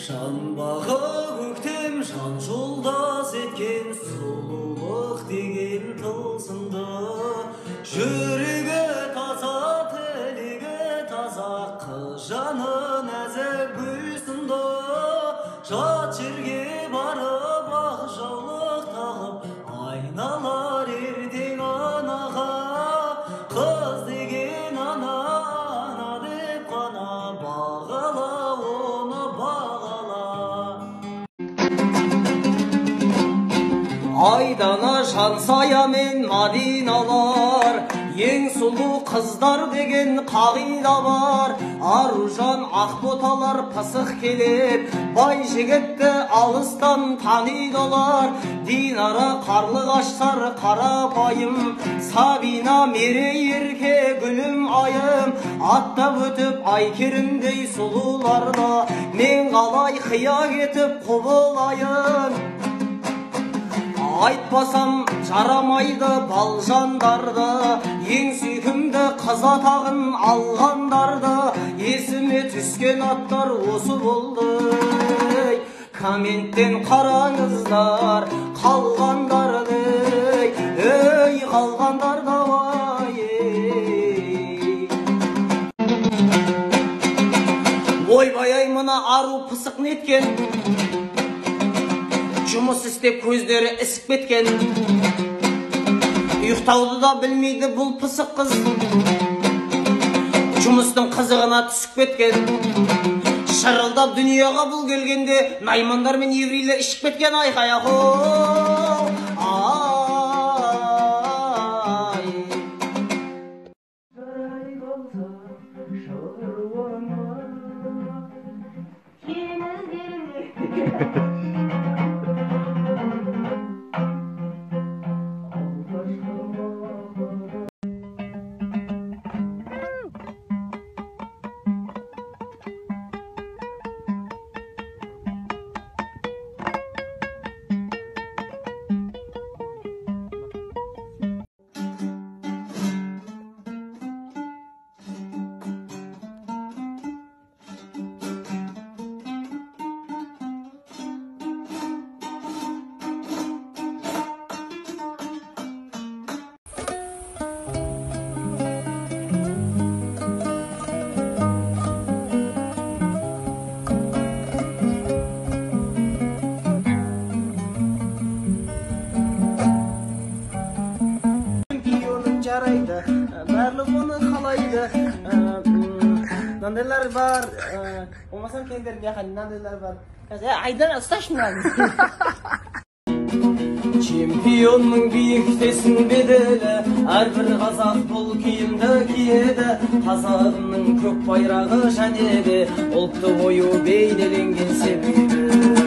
Жанбағы көктем жан жолдас еткен сұлулық деген тылсымды, жүрегі таза тілегі таза қыз жаны нәзік гүл сынды. Жат жерге барып ақ жаулық тағып айналар ертең анаға. Қыз деген ана деп қана бағала, оны бағала. Айдана жан сая мен Мадиналар, ең сұлу қыздар деген қағида бар. Аружан ақботалар пысық келіп, бай жігітті алыстан таниды олар. Динара қарлығаштар қарапайым, Сабина мерей ерке гүлім айым. Аттап өтіп Айкерімдей сұлуларда, мен қалай қия кетіп құбылайын. Айтпасам жарамайды балжандарды, ең сүйкімді қыз атағын алғандарды. Есіме түскен аттар осы болды. Комменттен қараңыздар қалғандарды, ей қалғандарды ай. Ойбай-ай, мына ару пысық неткен, жұмыс істеп көздері ісіп кеткен. Ұйықтауды да білмейді бұл пысық қыз, жұмыстың қызығына түсіп кеткен. Шырылдап дүнияға бұл келгенде, наймандар мен еврейлер ішіп кеткен. Айқай-ақ барлық оны қалайды. Нандайлар бар, болмасам кендер бияқан нандайлар бар. Айдар ұсташы мұнады. Чемпионның биіктесін беделі, әрбір қазақ бұл киімді киеді. Қазағымның көк байрағы және де ұлтты ойы бейнеленген себебі.